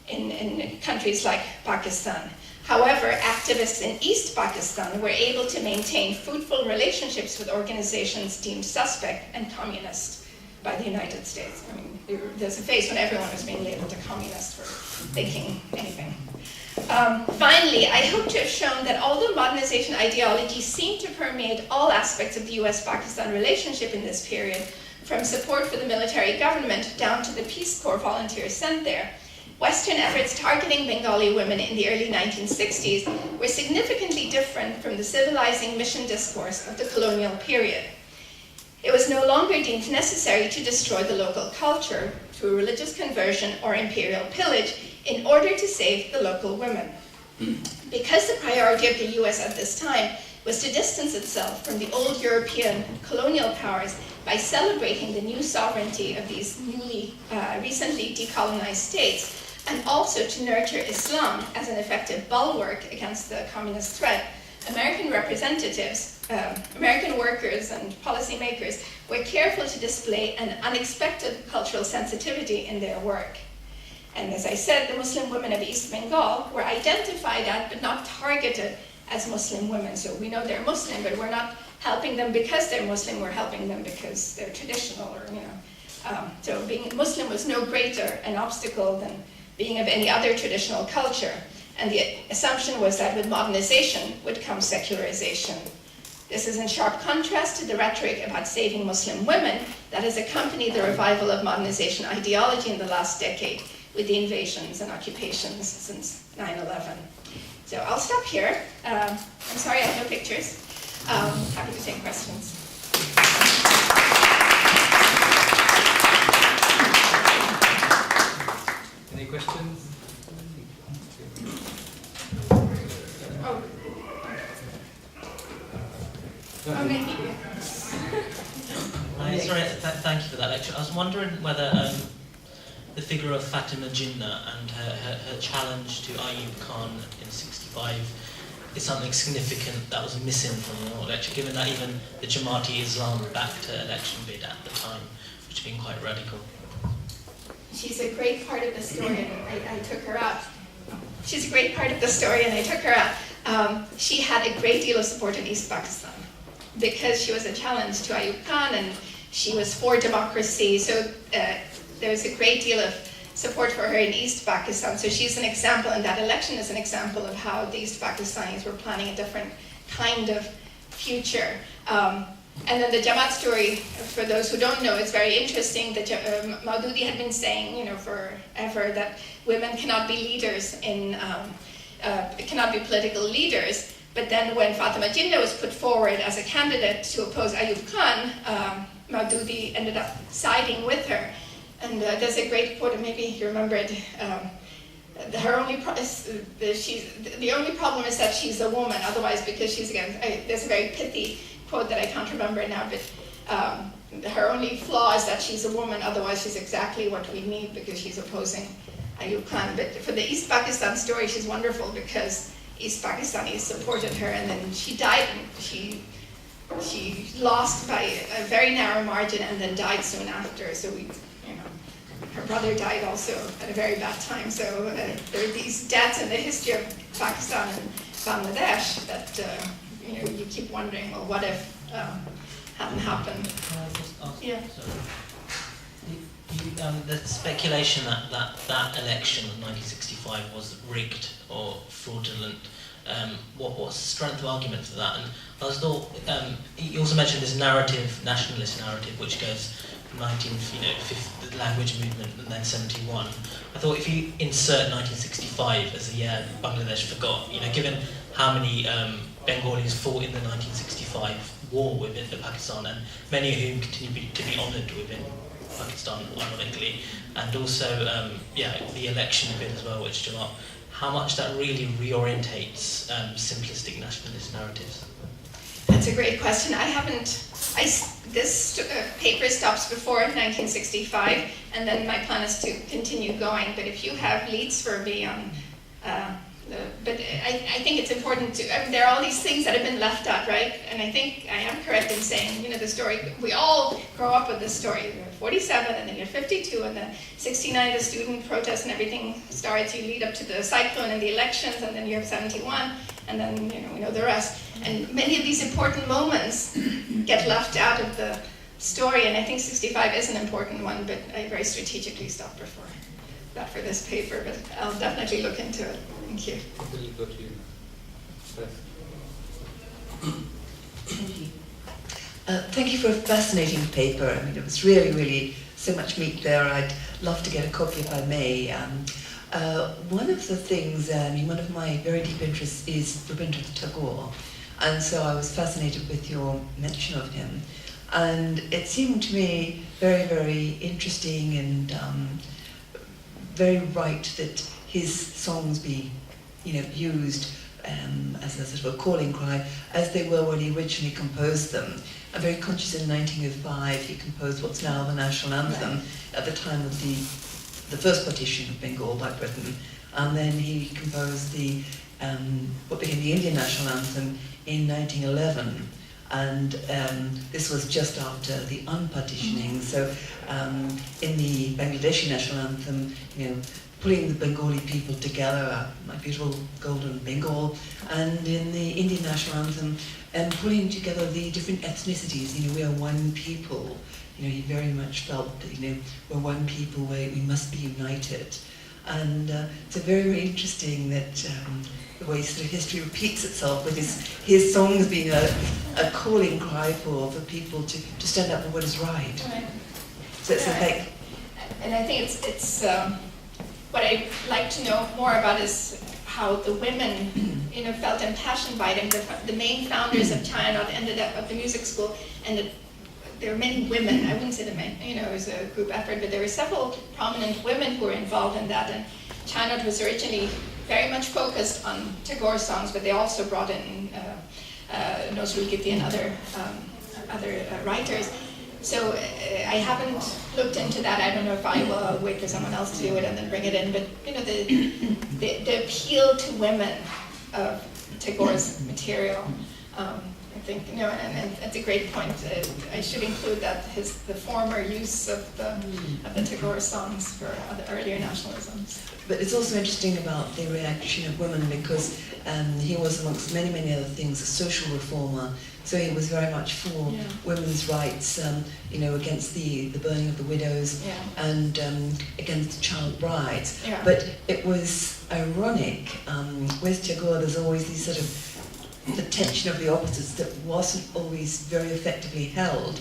in countries like Pakistan. However, activists in East Pakistan were able to maintain fruitful relationships with organizations deemed suspect and communist by the United States. I mean, there's a phase when everyone was being labeled a communist for thinking anything. Finally, I hope to have shown that although modernization ideology seemed to permeate all aspects of the US-Pakistan relationship in this period, from support for the military government down to the Peace Corps volunteers sent there, Western efforts targeting Bengali women in the early 1960s were significantly different from the civilizing mission discourse of the colonial period. It was no longer deemed necessary to destroy the local culture through religious conversion or imperial pillage in order to save the local women. Because the priority of the US at this time was to distance itself from the old European colonial powers by celebrating the new sovereignty of these recently decolonized states, and also to nurture Islam as an effective bulwark against the communist threat, American representatives, American workers and policymakers were careful to display an unexpected cultural sensitivity in their work. And as I said, the Muslim women of East Bengal were identified at but not targeted as Muslim women. So we know they're Muslim, but we're not helping them because they're Muslim, we're helping them because they're traditional, or so being Muslim was no greater an obstacle than being of any other traditional culture. And the assumption was that with modernization would come secularization. This is in sharp contrast to the rhetoric about saving Muslim women that has accompanied the revival of modernization ideology in the last decade with the invasions and occupations since 9/11. So I'll stop here. I'm sorry I have no pictures. Happy to take questions. Any questions? Maybe. Sorry, thank you for that lecture. I was wondering whether the figure of Fatima Jinnah and her challenge to Ayub Khan in '65 is something significant that was missing from your lecture, given that even the Jamaat-e-Islam backed her election bid at the time, which had been quite radical. She's a great part of the story, and I took her out. She's a great part of the story, and I took her out. She had a great deal of support in East Pakistan because she was a challenge to Ayub Khan, and she was for democracy. So there was a great deal of support for her in East Pakistan. So she's an example, and that election is an example of how the East Pakistanis were planning a different kind of future. And then the Jamaat story, for those who don't know, is very interesting. That Maududi had been saying, forever that women cannot be leaders cannot be political leaders. But then when Fatima Jinnah was put forward as a candidate to oppose Ayub Khan, Maududi ended up siding with her. And there's a great quote, maybe you remember it. The only problem is that she's a woman. Otherwise, because she's against, there's a very pithy quote that I can't remember now, but her only flaw is that she's a woman. Otherwise, she's exactly what we need because she's opposing Ayub Khan. But for the East Pakistan story, she's wonderful because East Pakistanis supported her, and then she died. And she lost by a very narrow margin, and then died soon after. So her brother died also at a very bad time. So there are these deaths in the history of Pakistan and Bangladesh that you keep wondering, well, what if hadn't happened? Can I just ask? Yeah. The speculation that election of 1965 was rigged or fraudulent. What's the strength of argument for that? And I was thought you also mentioned this narrative, nationalist narrative, which goes from the language movement and then 71. I thought if you insert 1965 as the year Bangladesh forgot, given how many Bengalis fought in the 1965 war within Pakistan, and many of whom continue to be honoured within Pakistan, ironically, and also the election bit as well, which came up. How much that really reorientates simplistic nationalist narratives? That's a great question. This paper stops before 1965, and then my plan is to continue going. But if you have leads for me on, I think it's important to. There are all these things that have been left out, right? And I think I am correct in saying, the story. We all grow up with this story. You're 47, and then you're 52, and then 69, the student protest and everything starts. You lead up to the cyclone and the elections, and then you have 71, and then we know the rest. And many of these important moments get left out of the story, and I think 65 is an important one, but I very strategically stopped before that for this paper, but I'll definitely look into it. Thank you. Thank you for a fascinating paper. I mean, it was really, really so much meat there. I'd love to get a copy if I may. One of the things, one of my very deep interests is Rabindranath Tagore, and so I was fascinated with your mention of him. And it seemed to me very, very interesting and very right that his songs be, used as a sort of a calling cry, as they were when he originally composed them. I'm very conscious in 1905 he composed what's now the national anthem at the time of the first partition of Bengal by Britain, and then he composed what became the Indian national anthem in 1911. And this was just after the unpartitioning. So in the Bangladeshi national anthem, pulling the Bengali people together, my beautiful golden Bengal, and in the Indian national anthem, pulling together the different ethnicities. We are one people. He very much felt that we're one people, we must be united. And it's very, very interesting that the way sort of history repeats itself with his songs being a calling cry for people to stand up for what is right. So it's like, and I think it's what I'd like to know more about is how the women, felt impassioned by them. The main founders of China ended up at the music school, and there were many women. I wouldn't say the men, it was a group effort, but there were several prominent women who were involved in that. And China was originally very much focused on Tagore songs, but they also brought in Nozrul Giti and other writers. So I haven't looked into that. I don't know if I will. I'll wait for someone else to do it and then bring it in. But the appeal to women of Tagore's material, I think, and it's a great point. I should include that the former use of the Tagore songs for the earlier nationalisms. But it's also interesting about the reaction of women because he was, amongst many, many other things, a social reformer. So he was very much for women's rights, against the burning of the widows and against child brides. Yeah. But it was ironic. With Tagore, there's always these sort of the tension of the opposites that wasn't always very effectively held.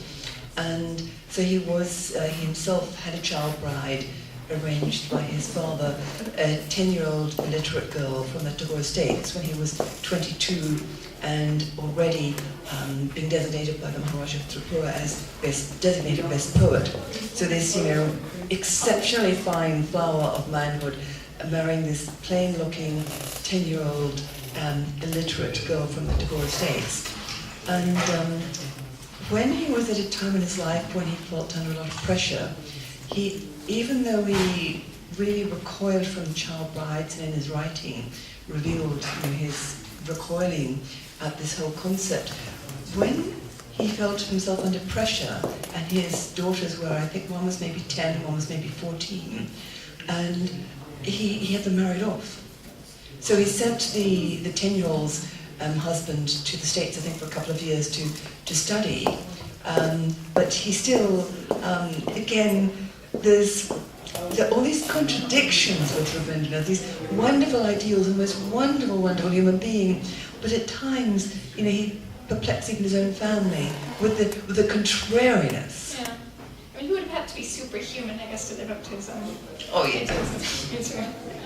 And so he himself had a child bride arranged by his father, a 10-year-old illiterate girl from the Tagore Estates when he was 22 and already being designated by the Maharaja of Tripura as designated best poet. So this, exceptionally fine flower of manhood marrying this plain-looking 10-year-old illiterate girl from the Tagore Estates. And when he was at a time in his life when he felt under a lot of pressure, even though he really recoiled from child brides and in his writing revealed his recoiling at this whole concept, when he felt himself under pressure, and his daughters were, I think one was maybe 10, one was maybe 14, and he had them married off. So he sent the 10-year-old's husband to the States, I think, for a couple of years to study. But he still, again, there are all these contradictions with Rabindranath, these wonderful ideals, the most wonderful, wonderful human being, but at times, he perplexed even his own family with the contrariness. Yeah. I mean, he would have had to be superhuman, I guess, to live up to his own. Oh, yes.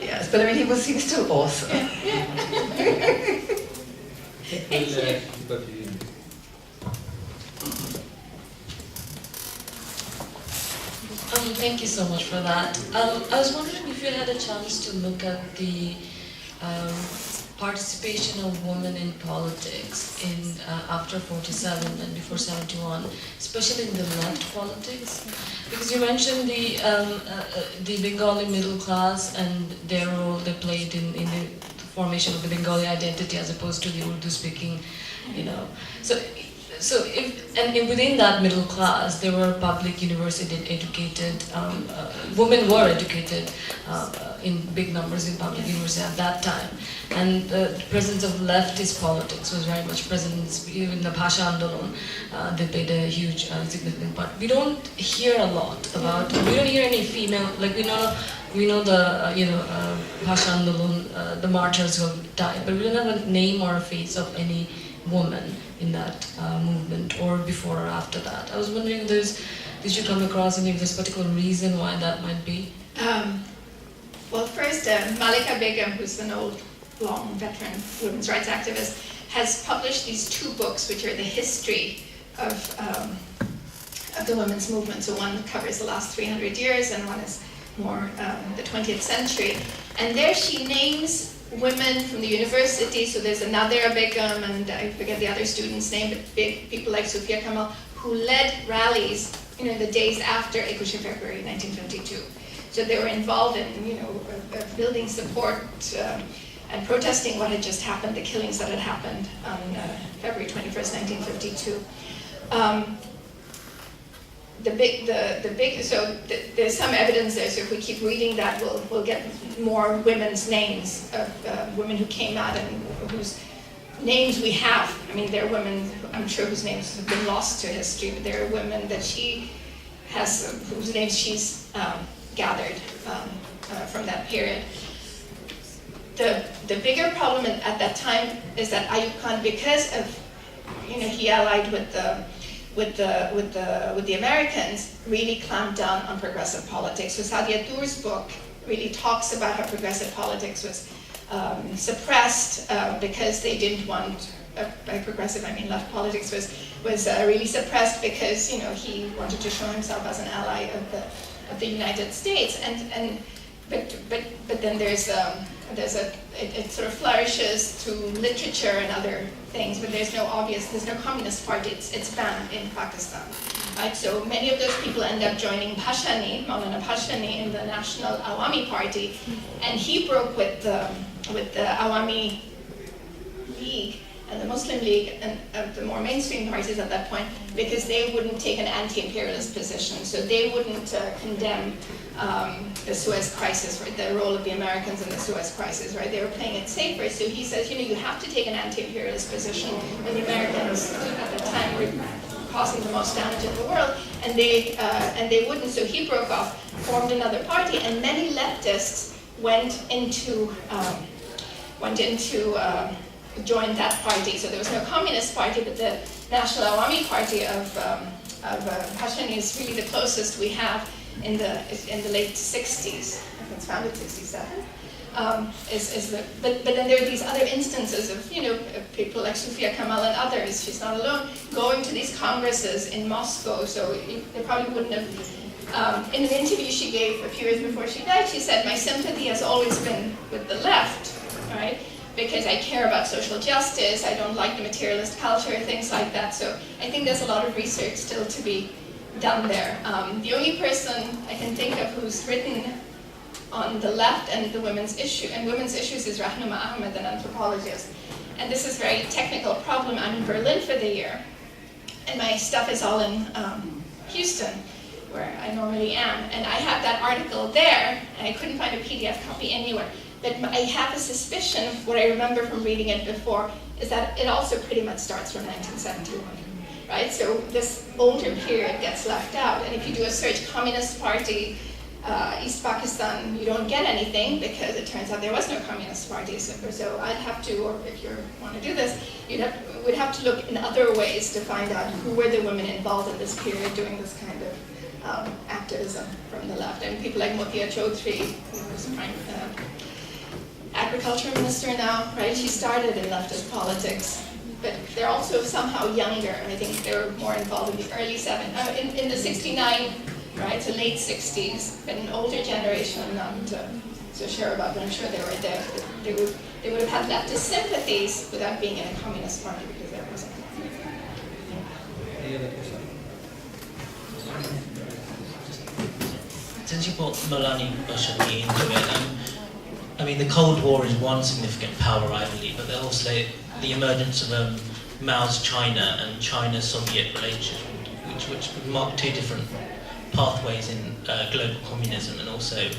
Yes, but I mean, he was still awesome. Yeah. Thank you so much for that. I was wondering if you had a chance to look at the participation of women in politics in after 47 and before 71, especially in the left politics, because you mentioned the Bengali middle class and their role they played in the formation of the Bengali identity as opposed to the Urdu-speaking, So within that middle class, there were public university educated, women were educated in big numbers in public university at that time. And the presence of leftist politics was very much present in the Bhasha Andolon. They played a huge, significant part. We don't hear a lot about, we don't hear any female, like we know the, Bhasha Andolon, the martyrs who have died, but we don't have a name or a face of any woman in that movement, or before or after that. I was wondering, did you come across any of this particular reason why that might be? Well, first, Malika Begum, who's an old, long, veteran women's rights activist, has published these 2 books, which are the history of the women's movement. So one covers the last 300 years, and one is more the 20th century. And there she names women from the university, so there's another Begum, and I forget the other student's name, but big people like Sufia Kamal, who led rallies, the days after 21 February 1952. So they were involved in, building support and protesting what had just happened, the killings that had happened on February 21st, 1952. So there's some evidence there, so if we keep reading that, we'll get more women's names of women who came out and whose names we have. I mean, there are women, I'm sure, whose names have been lost to history, but there are women that she has, whose names she's gathered from that period. The bigger problem at that time is that Ayub Khan, because of, he allied with the Americans, really clamped down on progressive politics. So Sadia Dur's book really talks about how progressive politics was suppressed because they didn't want, by progressive I mean left politics was really suppressed because he wanted to show himself as an ally of the United States. But then it sort of flourishes through literature and other things, but there's no communist party, it's banned in Pakistan. Right? So many of those people end up joining Maulana Bhashani in the National Awami Party, and he broke with the Awami League and the Muslim League and the more mainstream parties at that point, because they wouldn't take an anti-imperialist position. So they wouldn't condemn the Suez Crisis, right? The role of the Americans in the Suez Crisis, right? They were playing it safer. So he says, you have to take an anti-imperialist position when the Americans at the time were causing the most damage in the world, and they wouldn't. So he broke off, formed another party, and many leftists joined that party. So there was no communist party, but the National Awami Party of Bhashani is really the closest we have in the late 60s. I think it's founded 67. But then there are these other instances of people like Sufia Kamal and others. She's not alone, going to these congresses in Moscow. So they probably wouldn't have. In an interview she gave a few years before she died, she said, "My sympathy has always been with the left, right? Because I care about social justice. I don't like the materialist culture, things like that." So I think there's a lot of research still to be done there. The only person I can think of who's written on the left and the women's issues is Rahnuma Ahmed, an anthropologist. And this is a very technical problem. I'm in Berlin for the year. and my stuff is all in Houston, where I normally am. And I have that article there, and I couldn't find a PDF copy anywhere. But I have a suspicion, what I remember from reading it before, is that it also pretty much starts from 1971, right? So this older period gets left out. And if you do a search, Communist Party, East Pakistan, you don't get anything because it turns out there was no Communist Party. So I'd have to, or if you want to do this, would have to look in other ways to find out who were the women involved in this period doing this kind of activism from the left. And people like Motia Chaudhry, who was agriculture minister now, right? She started in leftist politics, but they're also somehow younger. I think they were more involved in the early in the 69, right, to late 60s, but an older generation, I'm not so sure about, but I'm sure they were there. They would have had leftist sympathies without being in a communist party, because there wasn't. Any other question? Since you brought Maulana Bashani into it, I mean, the Cold War is one significant power rivalry, but there's also the emergence of Mao's China and China-Soviet relations, which would mark two different pathways in global communism, and also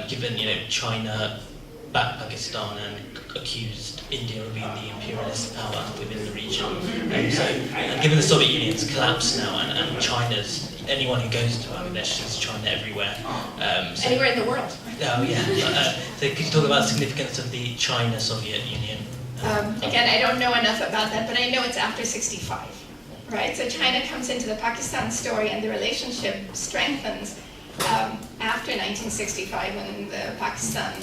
given China backed Pakistan and accused India of being the imperialist power within the region. And given the Soviet Union's collapse now, and China's, anyone who goes to Bangladesh sees China everywhere. Anywhere in the world. Oh yeah. So could you talk about the significance of the China-Soviet Union? Again, I don't know enough about that, but I know it's after 65, right? So China comes into the Pakistan story, and the relationship strengthens after 1965, when the Pakistan,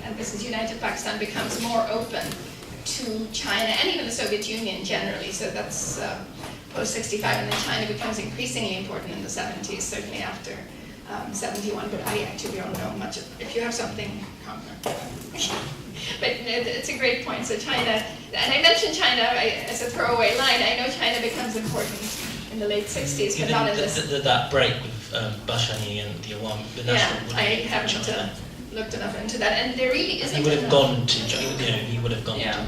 and this is United Pakistan, becomes more open to China and even the Soviet Union generally. So that's post-65, and then China becomes increasingly important in the 70s, certainly after 71, but I actually don't know much. If you have something, comment. But it's a great point. So China, and I mentioned China as a throwaway line. I know China becomes important in the late 60s, but not in this. That break with Bashani and the Awam, the national. Yeah, I haven't looked enough into that, and there really isn't. He would have gone to, he would have gone yeah.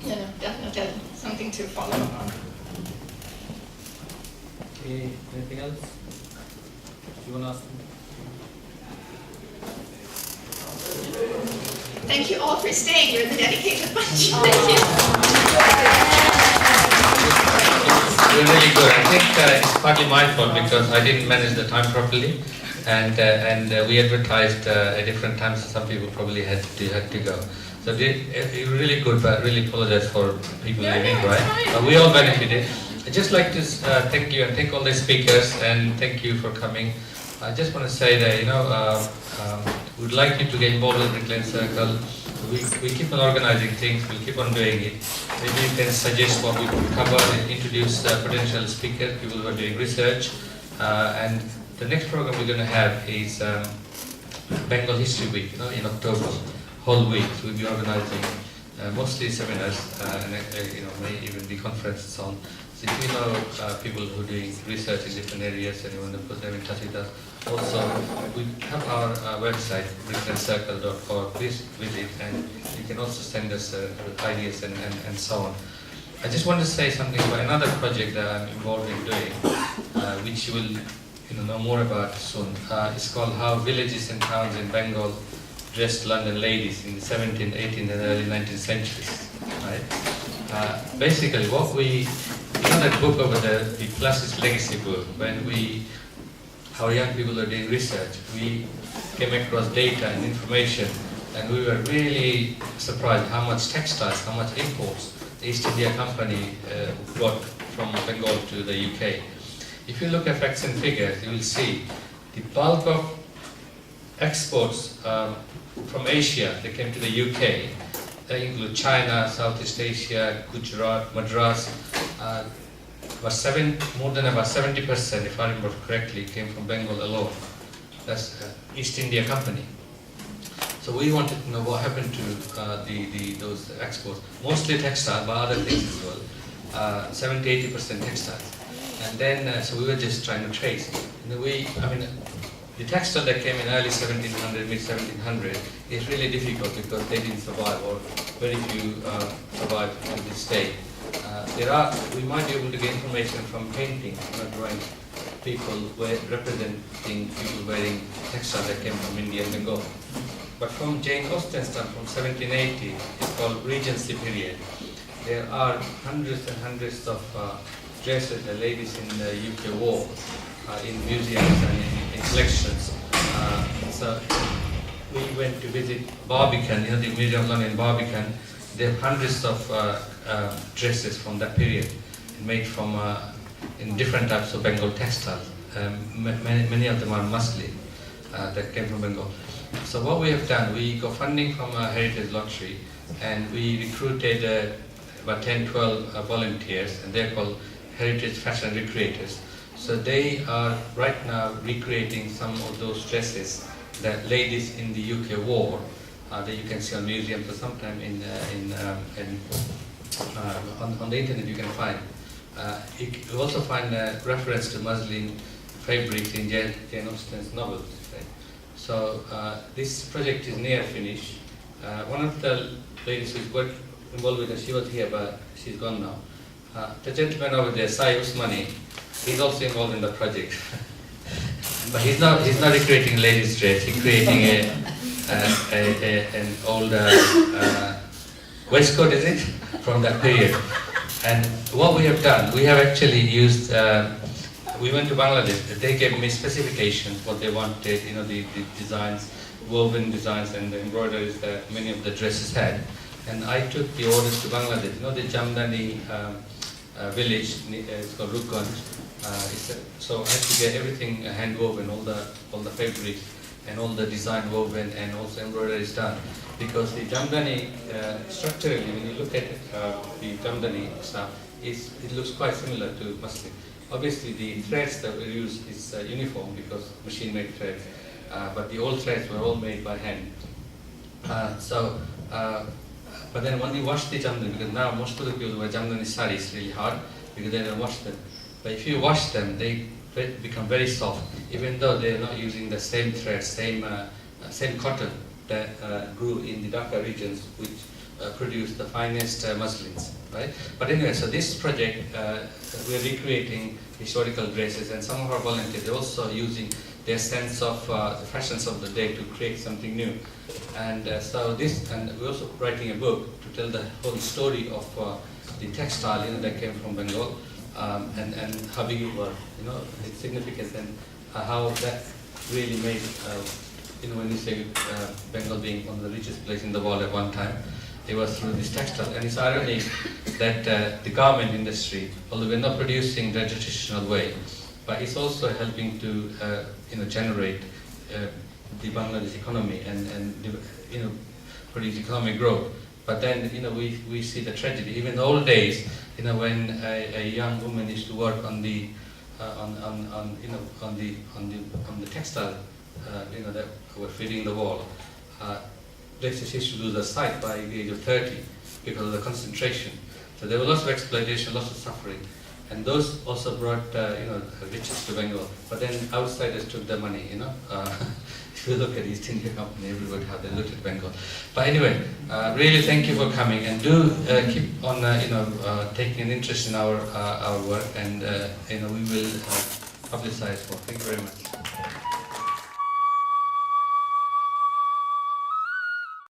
to. Definitely something to follow up on. Okay, anything else? You want to ask? Thank you all for staying. You're the dedicated bunch. Thank you. You're really good. I think it's partly my fault because I didn't manage the time properly, and we advertised at different times, so some people probably had to go. So you're really good, but I really apologize for people leaving, right? But we all benefited. I'd just like to thank you and thank all the speakers, and thank you for coming. I just want to say that, we'd like you to get involved in the Reclaim Circle. We keep on organizing things, we'll keep on doing it. Maybe you can suggest what we could cover and introduce potential speakers, people who are doing research. And the next program we're going to have is Bengal History Week, in October, whole week. So we'll be organizing mostly seminars, and may even be conferences on. So if you know people who are doing research in different areas and you want to put them in touch with us, also we have our website, reclaimcircle.org. Please visit, and you can also send us ideas and so on. I just want to say something about another project that I'm involved in doing, which you will know more about soon. It's called How Villages and Towns in Bengal Dressed London Ladies in the 17th, 18th and early 19th centuries. Right? Basically, what we, that book over the Plastic Legacy book, when our young people are doing research, we came across data and information, and we were really surprised how much textiles, how much imports the East India Company brought from Bengal to the UK. If you look at facts and figures, you will see the bulk of exports from Asia, they came to the UK. They include China, Southeast Asia, Gujarat, Madras. More than about 70%, if I remember correctly, came from Bengal alone. That's East India Company. So we wanted to know what happened to those exports. Mostly textile, but other things as well. 70-80% textiles. And then, so we were just trying to trace. The textile that came in early 1700, mid 1700 is really difficult because they didn't survive, or very few survived to this day. We might be able to get information from painting, drawing. People were representing people wearing textiles that came from India and Bengal. But from Jane Austen's time, from 1780, it's called Regency period. There are hundreds and hundreds of dresses that ladies in the UK wore in museums and in collections. So we went to visit Barbican, the Museum of London in Barbican. There are hundreds of dresses from that period, made from in different types of Bengal textiles. Many of them are muslin that came from Bengal. So what we have done, we got funding from a heritage lottery, and we recruited about 10-12 volunteers, and they're called Heritage Fashion Decorators. So they are right now recreating some of those dresses that ladies in the UK wore, that you can see on museums or sometime on the internet you can find. You also find a reference to muslin fabrics in Jane Austen's novels. Right? So this project is near finish. One of the ladies who is involved with it, she was here, but she's gone now. The gentleman over there, Sai Usmani, he's also involved in the project. But he's not recreating ladies' dress. He's creating an old waistcoat, is it, from that period. And what we have done, we have actually used. We went to Bangladesh. They gave me specifications what they wanted. The designs, woven designs, and the embroideries that many of the dresses had. And I took the orders to Bangladesh. The Jamdani village, it's called Rukganj. So I had to get everything hand woven, all the fabrics and all the design woven, and also embroideries done. Because the Jamdani, structurally, when you look at the Jamdani stuff, it looks quite similar to muslin. Obviously, the threads that we use is uniform because machine-made threads, but the old threads were all made by hand. But then when you wash the Jamdani, because now most of the people who wear Jamdani saris really hard because they don't wash them. But if you wash them, they become very soft, even though they're not using the same thread, same cotton that grew in the Dhaka regions, which produce the finest muslins, right? But anyway, so this project, we're recreating historical dresses, and some of our volunteers are also using their sense of the fashions of the day to create something new. And we're also writing a book to tell the whole story of the textile, that came from Bengal. And how big it was, its significance, and how that really made, when you say Bengal being one of the richest places in the world at one time, it was through this textile. And it's ironic that the garment industry, although we're not producing the traditional way, but it's also helping to, generate the Bangladesh economy and produce economic growth. But then, we see the tragedy. Even in the old days, when a young woman used to work on the textile, that were feeding the wall, they used to lose their sight by the age of 30 because of the concentration. So there was lots of exploitation, lots of suffering, and those also brought riches to Bengal. But then outsiders took the money. If you look at East India Company, everybody how they looked at Bengal. But anyway, really thank you for coming, and do keep on taking an interest in our work, and we will publicize more. Thank you very much.